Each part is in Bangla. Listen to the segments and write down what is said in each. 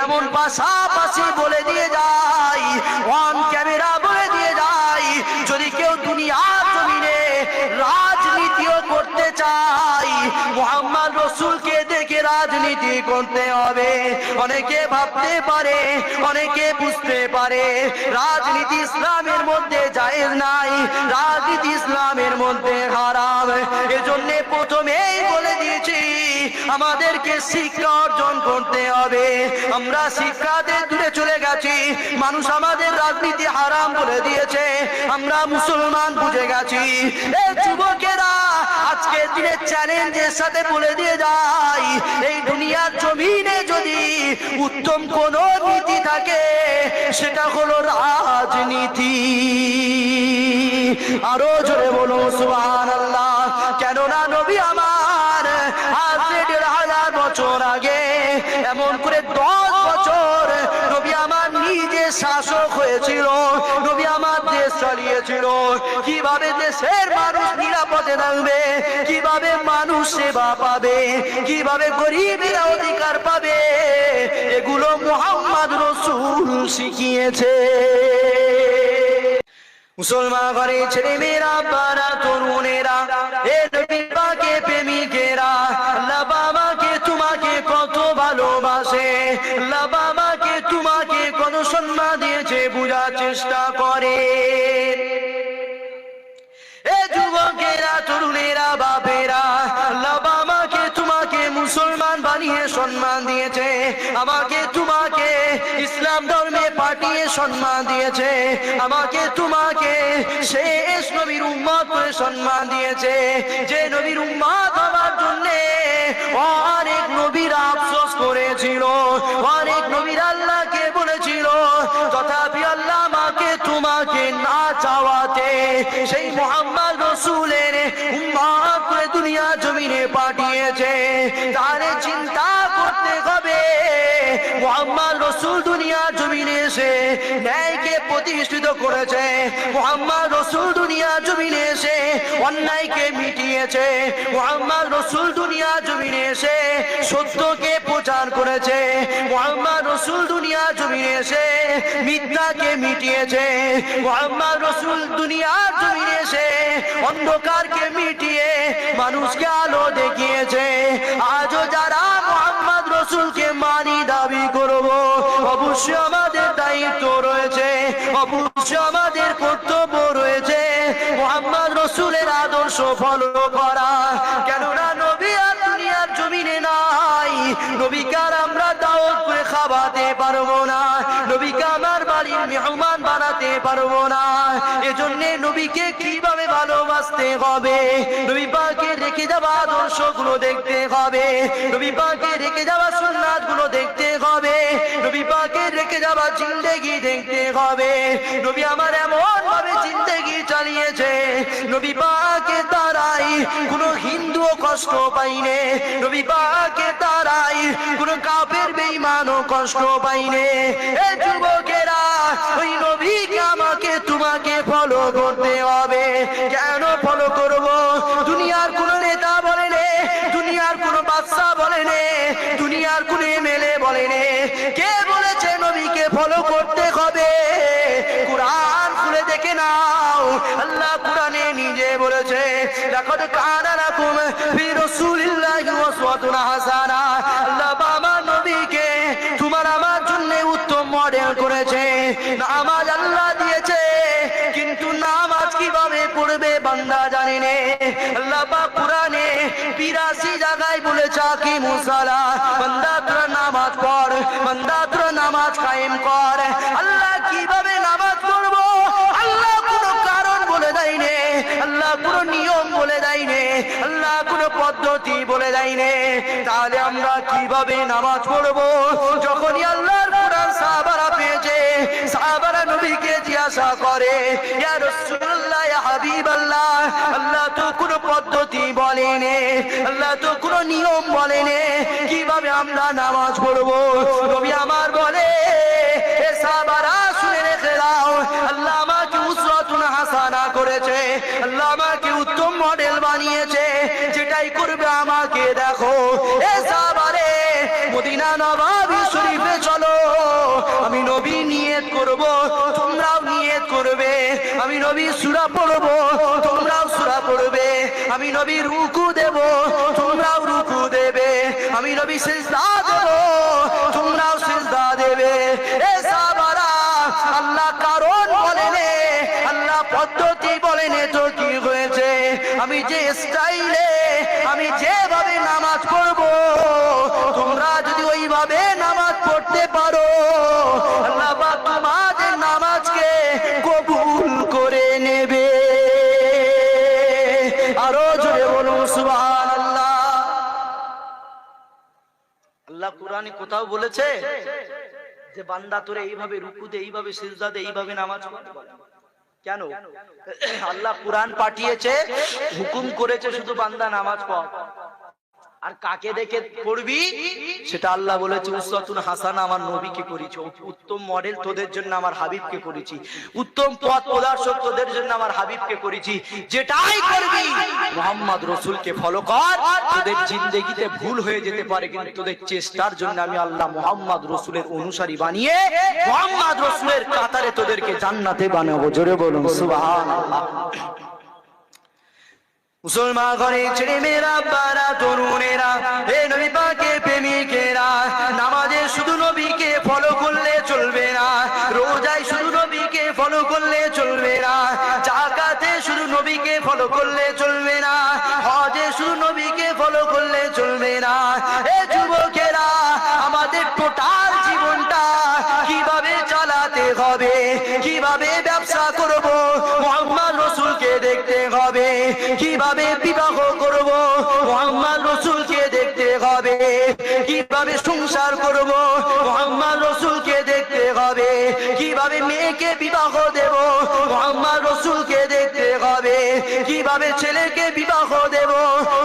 এমন পাশাপাশি বলে দিয়ে যাই, অন ক্যামেরা বলে দিয়ে যাই, যদি কেউ দুনিয়ার জমিনে রাজনীতিও করতে চাই, মুহাম্মদ রাসূলকে দেখে রাজনীতি করতে হবে। অনেকে ভাবতে পারে, অনেকে বুঝতে পারে রাজনীতি ইসলামের মধ্যে জায়েজ নাই, রাজনীতি ইসলামের মধ্যে হারাম। এজন্য প্রথমেই বলে দিয়েছি আমাদেরকে শিক্ষা অর্জন করতে হবে। আমরা শিক্ষাতে দূরে চলে গেছি, মানুষ আমাদের রাজনীতি হারাম বলে দিয়েছে, আমরা মুসলমান বুঝে গেছি। এই যুবকেরা আজকে দিনের চ্যালেঞ্জের সাথে বলে দিয়ে যাই, এই দুনিয়ার জমিনে যদি উত্তম কোন নীতি থাকে সেটা হলো রাজনীতি। আরো জোরে বলো সুবহানাল্লাহ। কেননা নবী আমার আজ ১,৫০০ বছর আগে, এমন করে 10 বছর নবী আমার নিজে শাসক হয়েছিল, নবী আমার দেশ চালিয়েছিল। কিভাবে দেশের মানুষ নিরাপদে থাকবে, কিভাবে মানুষ সেবা পাবে, কিভাবে গরিবেরা অধিকার পাবে, এগুলো মুহাম্মদ রাসূল শিখিয়েছে। মুসলমান ঘরে ছেলে মেয়েরা, বারা তরুণেরা, এ নবী পাকের প্রেমিকেরা, আল্লাহ বাবাকে তোমাকে কত ভালোবাসে, আল্লাহ বাবাকে তোমাকে কত সম্মান দিয়েছে বোঝার চেষ্টা করে। এ যুবকেরা, তরুণেরা, বাপেরা, আল্লাহ বাবাকে তোমাকে মুসলমান বানিয়ে সম্মান দিয়েছে, আমাকে তোমাকে ইসলাম ধর্মে পাঠিয়ে সম্মান দিয়েছে, আমাকে তোমাকে শেষ নবীর উম্মত করে সম্মান দিয়েছে। যে নবীর উম্মত হওয়ার জন্য অনেক নবীরা আফসোস করেছিল, অনেক নবীরা আল্লাহকে বলেছিল, তথাপি আল্লাহ আমাকে তোমাকে না চাওয়াতে সেই মুহাম্মদ রাসূলের উম্মত করে দুনিয়া জমিনে পাঠিয়েছে। তারে চিন্তা করতে হবে, মুহাম্মদ রাসূল দুনিয়া জমিনে এসে ন্যায়কে প্রতিষ্ঠিত করেছে, মুহাম্মদ রাসূল দুনিয়া জমিনে এসে অন্যায়কে মিটিয়েছে, মুহাম্মদ রাসূল দুনিয়া জমিনে এসে সত্যকে প্রচার করেছে, মুহাম্মদ রাসূল দুনিয়া জমিনে এসে মিথ্যাকে মিটিয়েছে, মুহাম্মদ রাসূল দুনিয়া জমিনে এসে অন্ধকারকে মিটিয়ে মানুষকে আলো দেখিয়েছে। আজও যারা মুহাম্মদ রাসূলকে মানি দাবি করব, অবশ্যই আমাদের দায়িত্ব রয়েছে, অবশ্যই আমাদের কর্তব্য রয়েছে মুহাম্মদ রাসূলের আদর্শ ফলো করা। কেননা নবী আর দুনিয়ার জমিনে নাই, নবীকে আর আমরা দাওয়াত করে খাওয়াতে পারবো না, নবীকে আমার বাড়ির মেহমান বানাতে পারবো না। এজন্য নবীকে কিভাবে ভালোবাসতে হবে, নবী পাকের রেখে যাওয়া আদর্শগুলো দেখতে হবে, নবী পাকের রেখে যাওয়া সুন্নাতগুলো দেখতে হবে, নবী পাকের রেখে যাওয়া জিন্দেগি দেখতে হবে। নবী আমার এমন ভাবে জিন্দেগি চালিয়েছে, নবী পাকের দ্বারাই কোনো হিন্দুও কষ্ট পাইনে, নবী পাকের দ্বারাই কোনো কাফের বেঈমানও কষ্ট পাইনে। এ যুবকেরা, ওই নবীকে আমাকে তোমাকে ফলো করতে হবে। কেন ফলো করব? দুনিয়ার কোন নেতা বলেনে, দুনিয়ার কোন বাদশা বলেনে, দুনিয়ার কোন এমএলএ বলেনে, কে বলেছে নবীকে ফলো করতে হবে? কুরআন খুলে দেখে নাও, আল্লাহ কুরআনে নিজে বলেছে, লাকাদ কানা লাকুম ফি রাসূলিল্লাহি উসওয়াতুন হাসানা। আল্লাহ বাবা নবীকে তোমার আমার জন্য উত্তম মডেল করেছে। নামাজ আল্লাহ দিয়েছে, কিন্তু নামাজ কিভাবে পড়বে বান্দা জানে না। আল্লাহ পাক কুরআনে ৮২ জায়গায় বলেছে আকিমুস সালাহ, বান্দা তোরা নামাজ পড়, বান্দা তোরা নামাজ কায়েম কর। আল্লাহ কিভাবে নামাজ পড়বো আল্লাহ কোনো কারণ বলে দেয়নি, আল্লাহ কোনো নিয়ম বলে দেয়নি, আল্লাহ কোনো পদ্ধতি বলে দেয়নি। তাহলে আমরা কিভাবে নামাজ পড়বো? যখনই আল্লাহর কুরআন সাহাবারা পেয়েছে, সাহাবারা নবীকে জিজ্ঞাসা করে, ইয়া রাসূলুল্লাহ, ইয়া হাবিবাল্লাহ, আল্লাহ তো কোনো পদ্ধতি বলেনি, আল্লাহ তো কোনো নিয়ম বলেনি, কিভাবে আমরা নামাজ পড়বো? নবী আমার বলে, এ সাহাবারা শুনে রেখে দাও, আল্লাহ আমাকে উসওয়াতুন হাসানা করেছে, আল্লাহ আমাকে উত্তম মডেল বানিয়েছে, যেটাই করবে আমাকে দেখো। এ সাহাবারে, মদিনা নববী শরীফে চলো, নবী সূরা পড়বো, তোমরাও সূরা পড়বে। আমি নবী রুকু দেব, তোমরাও রুকু দেবে। আমি নবী সিজদা দেব, তোমরাও সিজদা দেবে। এ সাহাবারা, আল্লাহ কারণ বলেনে, আল্লাহ পদ্ধতি বলেনে, তো কি হয়েছে? আমি যে স্টাইলে, আমি যেভাবে নামাজ পড়বো, তোমরা যদি ওইভাবে নামাজ পড়তে পারো, আল্লাহ পাক তোমাদের নামাজকে কবুল করে নেবে। আরো জোরে বলুন সুবহানাল্লাহ। আল্লাহ কোরআনে কোথাও বলেছে যে বান্দা তোরে এইভাবে রুকুতে, এইভাবে সিজদাতে, এইভাবে নামাজ পড়? কেন? আল্লাহ কোরআন পাঠিয়েছে, হুকুম করেছে শুধু বান্দা নামাজ পড়। আর কাকে দেখে পড়বি সেটা আল্লাহ বলেছে উসওয়াতুন হাসানা, আমার নবীকে করেছি। উত্তম মডেল তোদের জন্য আমার হাবিবকে করেছি, উত্তম পথ প্রদর্শক তোদের জন্য আমার হাবিবকে করেছি। যেটাই করবি মুহাম্মদ রাসূলকে ফলো কর। তোদের জিন্দেগিতে ভুল হয়ে যেতে পারে, কিন্তু তোদের চেষ্টার জন্য আমি আল্লাহ মুহাম্মদ রাসূলের অনুসারী বানিয়ে মুহাম্মদ রাসূলের কাতারে তোদেরকে জান্নাতে বানাবো। জোরে বলুন সুবহানাল্লাহ। মুসলমান ঘরে ছেলে মেয়েরা, বারা তরুণেরা, হে নবী পাকের প্রেমিকেরা, নামাজে শুধু নবীকে ফলো করলে চলবে না, রোজায় শুধু নবীকে ফলো করলে চলবে না, যাকাতে শুধু নবীকে ফলো করলে চলবে না, হজে শুধু নবীকে ফলো করলে চলবে না। এ যুবকেরা, আমাদের টোটাল জীবনটা কিভাবে চালাতে হবে, কিভাবে ব্যবসা করব, মুহাম্মদ রাসূলকে দেখতে হবে। কিভাবে বিবাহ করব, মুহাম্মদ রাসূলকে দেখতে হবে। কিভাবে সংসার করব, মুহাম্মদ রাসূলকে দেখতে হবে। কিভাবে মেয়েকে বিবাহ দেব, মুহাম্মদ রাসূলকে দেখতে হবে। কিভাবে ছেলেকে বিবাহ দেব,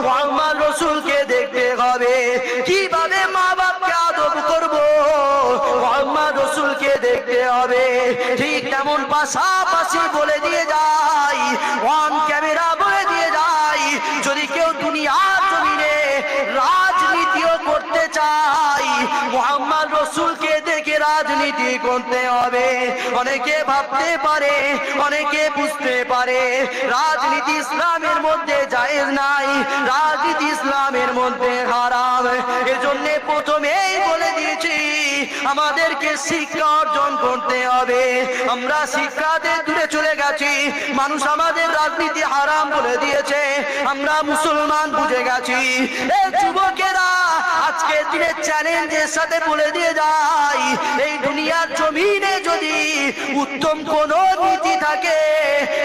মুহাম্মদ রাসূলকে দেখতে হবে। কিভাবে মা বাপকে আদব করব, মুহাম্মদ রাসূলকে দেখতে হবে। ঠিক তেমন পাশাপাশি বলে দিয়ে যাই, অন ক্যামেরা বলে দিয়ে যাই, যদি কেউ দুনিয়ার জমিনে রাজনীতিও করতে চাই, মুহাম্মদ রাসূলকে দেখে রাজনীতি করতে হবে। অনেকে ভাবতে পারে, অনেকে বুঝতে পারে রাজনীতি ইসলামের মধ্যে জায়েজ নাই, রাজনীতি ইসলামের মধ্যে হারাম। এজন্য প্রথমেই বলে দিয়েছি আমাদেরকে শিক্ষা অর্জন করতে হবে। আমরা শিক্ষাতে দূরে চলে গেছি, মানুষ আমাদের রাজনীতি হারাম বলে দিয়েছে, আমরা মুসলমান বুঝে গেছি। এই যুবকেরা, আজকে দিনের চ্যালেঞ্জের সাথে বলে দিয়ে যাই, এই দুনিয়ার জমিনে যদি উত্তম কোন নীতি থাকে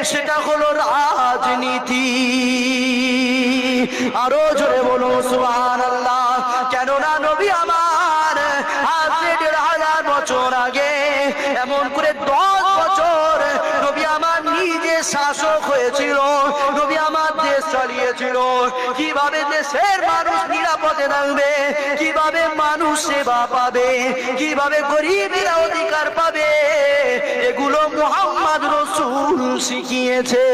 সেটা হলো রাজনীতি। আরো জোরে বলো সুবহানাল্লাহ। কেননা নবী আমার আজ ১৫০০ বছর আগে, এমন করে ১০ বছর নবী আমার নিজে শাসক হয়েছিল, নবী আমার দেশ চালিয়েছিল। কিভাবে দেশের মানুষ নিরাপদে থাকবে, কিভাবে মানুষ সেবা পাবে, কিভাবে গরিবেরা অধিকার পাবে, এগুলো মুহাম্মদ রাসূল শিখিয়েছে।